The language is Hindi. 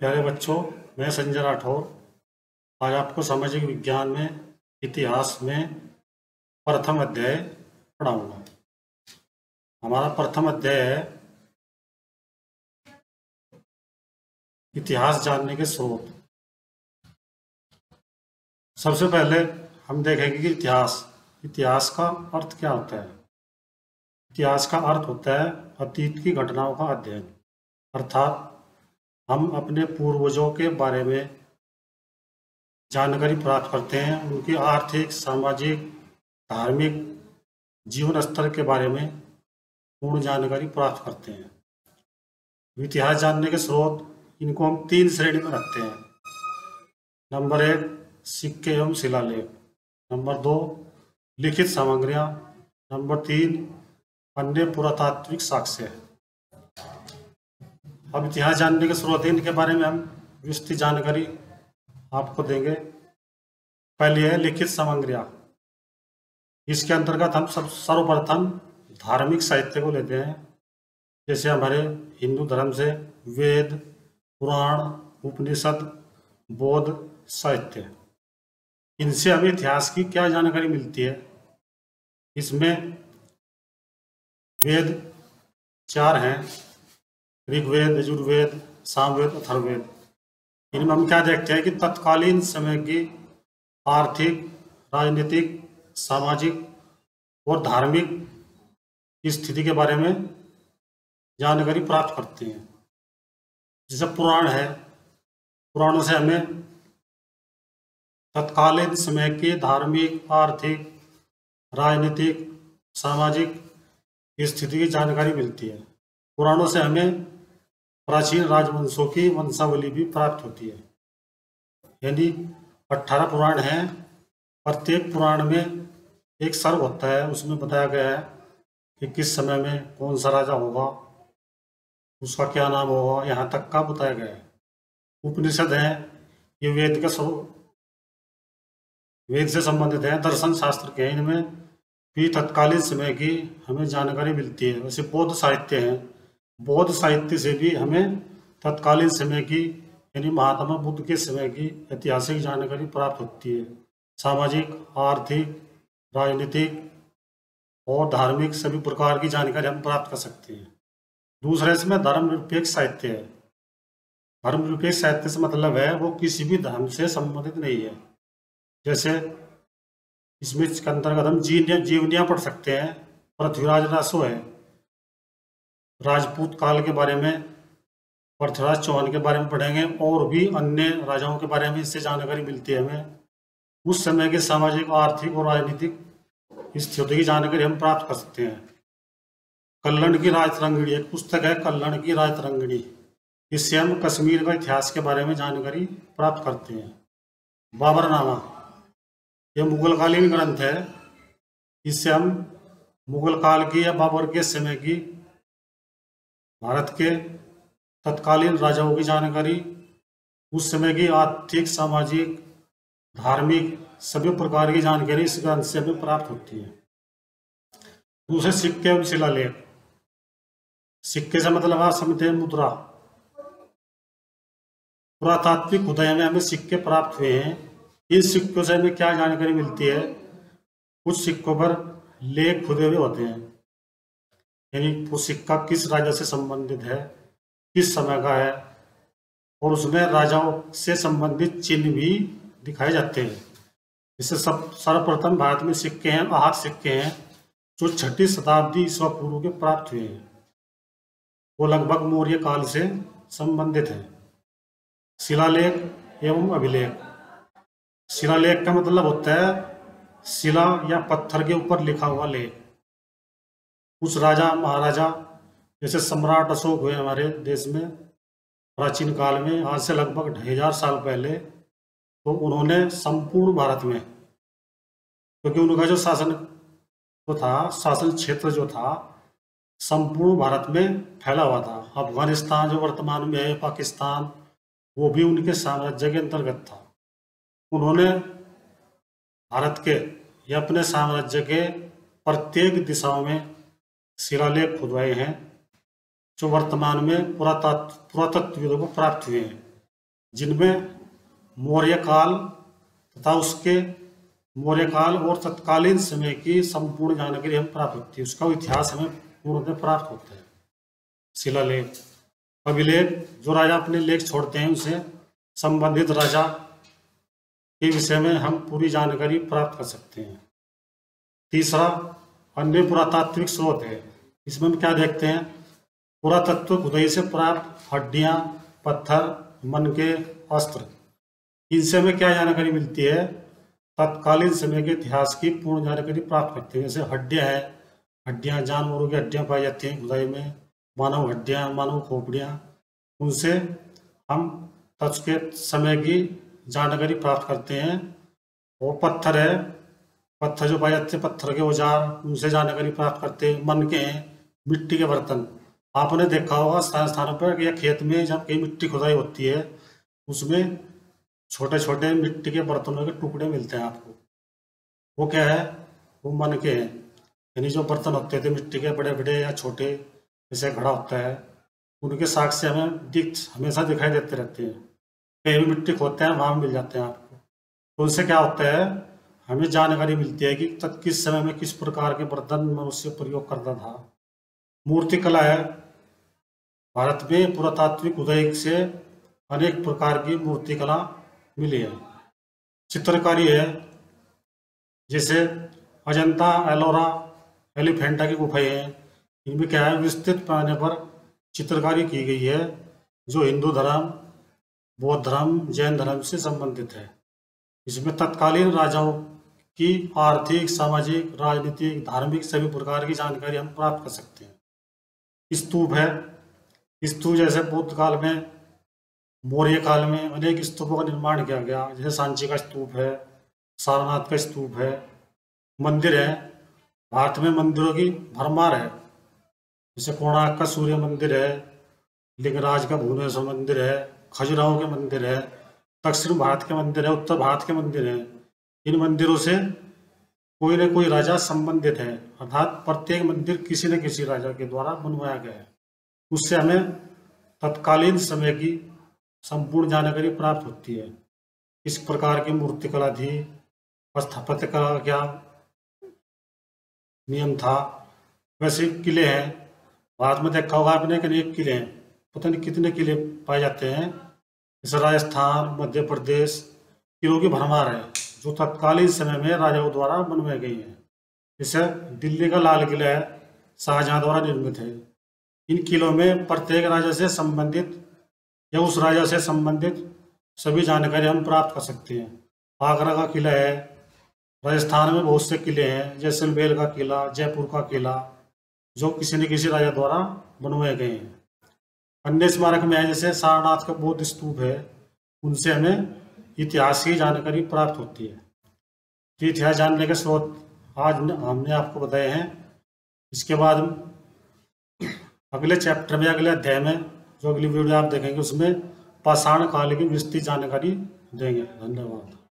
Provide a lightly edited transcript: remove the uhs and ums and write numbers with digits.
प्यारे बच्चों, मैं संजय राठौर आज आपको सामाजिक विज्ञान में इतिहास में प्रथम अध्याय पढ़ाऊंगा। हमारा प्रथम अध्याय है इतिहास जानने के स्रोत। सबसे पहले हम देखेंगे कि इतिहास का अर्थ क्या होता है। इतिहास का अर्थ होता है अतीत की घटनाओं का अध्ययन, अर्थात हम अपने पूर्वजों के बारे में जानकारी प्राप्त करते हैं, उनकी आर्थिक, सामाजिक, धार्मिक जीवन स्तर के बारे में पूर्ण जानकारी प्राप्त करते हैं। इतिहास जानने के स्रोत, इनको हम 3 श्रेणी में रखते हैं। नंबर 1 सिक्के एवं शिलालेख, नंबर 2 लिखित सामग्रियां, नंबर 3 अन्य पुरातात्विक साक्ष्य। अब इतिहास जानने के स्रोत, इनके बारे में हम विस्तृत जानकारी आपको देंगे। पहली है लिखित सामग्रियां। इसके अंतर्गत हम सर्वप्रथम धार्मिक साहित्य को लेते हैं, जैसे हमारे हिंदू धर्म से वेद, पुराण, उपनिषद, बौद्ध साहित्य। इनसे हमें इतिहास की क्या जानकारी मिलती है। इसमें वेद 4 हैं, ऋग्वेद, यजुर्वेद, सामवेद, अथर्ववेद। इनमें हम क्या देखते हैं कि तत्कालीन समय की आर्थिक, राजनीतिक, सामाजिक और धार्मिक स्थिति के बारे में जानकारी प्राप्त करते हैं। जैसे पुराण है, पुराणों से हमें तत्कालीन समय की धार्मिक, आर्थिक, राजनीतिक, सामाजिक स्थिति की जानकारी मिलती है। पुराणों से हमें प्राचीन राजवंशों की वंशावली भी प्राप्त होती है। यानी 18 पुराण हैं। प्रत्येक पुराण में एक सर्ग होता है, उसमें बताया गया है कि किस समय में कौन सा राजा होगा, उसका क्या नाम होगा, यहाँ तक का बताया गया है। उपनिषद है, ये वेद से संबंधित है, दर्शन शास्त्र के हैं। इनमें भी तत्कालीन समय की हमें जानकारी मिलती है। वैसे बौद्ध साहित्य हैं, बौद्ध साहित्य से भी हमें तत्कालीन समय की, यानी महात्मा बुद्ध के समय की ऐतिहासिक जानकारी प्राप्त होती है। सामाजिक, आर्थिक, राजनीतिक और धार्मिक सभी प्रकार की जानकारी हम प्राप्त कर सकते हैं। दूसरा इसमें धर्मनिरपेक्ष साहित्य है। धर्मनिरपेक्ष साहित्य से मतलब है वो किसी भी धर्म से संबंधित नहीं है। जैसे इसमें इसके अंतर्गत हम जीवनियाँ पढ़ सकते हैं। पृथ्वीराज रासो है, राजपूत काल के बारे में, पृथ्वीराज चौहान के बारे में पढ़ेंगे, और भी अन्य राजाओं के बारे में इससे जानकारी मिलती है हमें। उस समय के सामाजिक, आर्थिक और राजनीतिक स्थिति की जानकारी हम प्राप्त कर सकते हैं। कल्लण की राजतरंगिणी एक पुस्तक है, कल्लण की राजतरंगिणी। इससे हम कश्मीर का इतिहास के बारे में जानकारी प्राप्त करते हैं। बाबरनामा, यह मुगलकालीन ग्रंथ है। इससे हम मुगल काल की या बाबर के समय की भारत के तत्कालीन राजाओं की जानकारी, उस समय की आर्थिक, सामाजिक, धार्मिक सभी प्रकार की जानकारी इस ग्रंथ से हमें प्राप्त होती है। दूसरे सिक्के एवं शिलालेख। सिक्के से मतलब आप समझते हैं मुद्रा। पुरातात्विक खुदाई में हमें सिक्के प्राप्त हुए हैं। इन सिक्कों से हमें क्या जानकारी मिलती है। कुछ सिक्कों पर लेख खुदे हुए होते हैं, यानी वो सिक्का किस राजा से संबंधित है, किस समय का है, और उसमें राजाओं से संबंधित चिन्ह भी दिखाए जाते हैं। इससे सर्वप्रथम भारत में सिक्के हैं, आहत सिक्के हैं, जो 6वीं शताब्दी ईसा पूर्व के प्राप्त हुए हैं। वो लगभग मौर्य काल से संबंधित है। शिलालेख एवं अभिलेख। शिलालेख का मतलब होता है शिला या पत्थर के ऊपर लिखा हुआ लेख। उस राजा, महाराजा, जैसे सम्राट अशोक हुए हमारे देश में प्राचीन काल में, आज से लगभग 2000 साल पहले, तो उन्होंने संपूर्ण भारत में, क्योंकि उनका जो शासन था, शासन क्षेत्र जो था, संपूर्ण भारत में फैला हुआ था। अफगानिस्तान जो वर्तमान में है, पाकिस्तान, वो भी उनके साम्राज्य के अंतर्गत था। उन्होंने भारत के या अपने साम्राज्य के प्रत्येक दिशाओं में शिलालेख खुदवाए हैं, जो वर्तमान में पुरातत्वविदों को प्राप्त हुए हैं। जिनमें मौर्य काल तथा उसके मौर्य काल और तत्कालीन समय की संपूर्ण जानकारी हमें प्राप्त होती है। उसका इतिहास हमें पूर्णतः प्राप्त होता है। शिलालेख, अभिलेख, जो राजा अपने लेख छोड़ते हैं उनसे संबंधित राजा के विषय में हम पूरी जानकारी प्राप्त कर सकते हैं। तीसरा, अन्य पुरातात्विक स्रोत है। इसमें हम क्या देखते हैं? पुरातत्व खुदाई से प्राप्त हड्डियां, पत्थर, मनके, अस्त्र, इनसे हमें क्या जानकारी मिलती है? तत्कालीन समय के इतिहास की पूर्ण जानकारी प्राप्त करते हैं। जैसे हड्डियां हैं, हड्डियां जानवरों की हड्डियां पाई जाती हैं खुदाई में, मानव हड्डियां, मानव खोपड़ियां, उनसे हम तब के समय की जानकारी प्राप्त करते हैं। और पत्थर है, पत्थर जो पाए जाते हैं, पत्थर के औजार, उनसे जानकारी प्राप्त करते हैं। मनके हैं, मिट्टी के बर्तन, आपने देखा होगा स्थानों पर या खेत में जब कहीं मिट्टी खुदाई होती है उसमें छोटे छोटे मिट्टी के बर्तनों के टुकड़े मिलते हैं आपको। वो क्या है? वो मनके हैं, यानी जो बर्तन होते थे मिट्टी के, बड़े बड़े या छोटे, जैसे घड़ा होता है, उनके साक्ष्य हमें हमेशा दिखाई देते रहते हैं। कहीं भी मिट्टी खोदते हैं वहाँ मिल जाते हैं आपको। तो उनसे क्या होता है? हमें जानकारी मिलती है कि तब किस समय में किस प्रकार के बर्तन मनुष्य प्रयोग करता था। मूर्ति कला है, भारत में पुरातात्विक खुदाई से अनेक प्रकार की मूर्ति कला मिली है। चित्रकारी है, जैसे अजंता, एलोरा, एलिफेंटा की गुफाएं हैं, इनमें क्या है? विस्तृत पैमाने पर चित्रकारी की गई है जो हिंदू धर्म, बौद्ध धर्म, जैन धर्म से संबंधित है। इसमें तत्कालीन राजाओं की आर्थिक, सामाजिक, राजनीतिक, धार्मिक सभी प्रकार की जानकारी हम प्राप्त कर सकते हैं। स्तूप है, स्तूप जैसे बुद्ध काल में, मौर्य काल में अनेक स्तूपों का निर्माण किया गया। जैसे सांची का स्तूप है, सारनाथ का स्तूप है। मंदिर है, भारत में मंदिरों की भरमार है। जैसे कोणार्क का सूर्य मंदिर है, लिंगराज का भुवनेश्वर मंदिर है, खजुराहो के मंदिर है, दक्षिण भारत के मंदिर है, उत्तर भारत के मंदिर है। इन मंदिरों से कोई न कोई राजा संबंधित है, अर्थात प्रत्येक मंदिर किसी न किसी राजा के द्वारा बनवाया गया है। उससे हमें तत्कालीन समय की संपूर्ण जानकारी प्राप्त होती है। इस प्रकार की मूर्तिकला थी, स्थापत्य कला का क्या नियम था। वैसे किले हैं, भारत में देखा होगा आपने कि अनेक किले हैं, पता नहीं कितने किले पाए जाते हैं। जैसे राजस्थान, मध्य प्रदेश, किलों की भरमार है जो तत्कालीन समय में राजाओं द्वारा बनवाए गए हैं। जैसे दिल्ली का लाल किला है, शाहजहां द्वारा निर्मित है। इन किलों में प्रत्येक राजा से संबंधित या उस राजा से संबंधित सभी जानकारी हम प्राप्त कर सकते हैं। आगरा का किला है, राजस्थान में बहुत से किले हैं, जैसलमेर का किला, जयपुर का किला, जो किसी न किसी राजा द्वारा बनवाए गए हैं। अन्य स्मारक में है, जैसे सारनाथ का बौद्ध स्तूप है, उनसे हमें इतिहास की जानकारी प्राप्त होती है। तो इतिहास जानने के स्रोत आज हमने आपको बताए हैं। इसके बाद अगले चैप्टर में, अगले अध्याय में, जो अगली वीडियो आप देखेंगे उसमें पाषाण काल की विस्तृत जानकारी देंगे। धन्यवाद।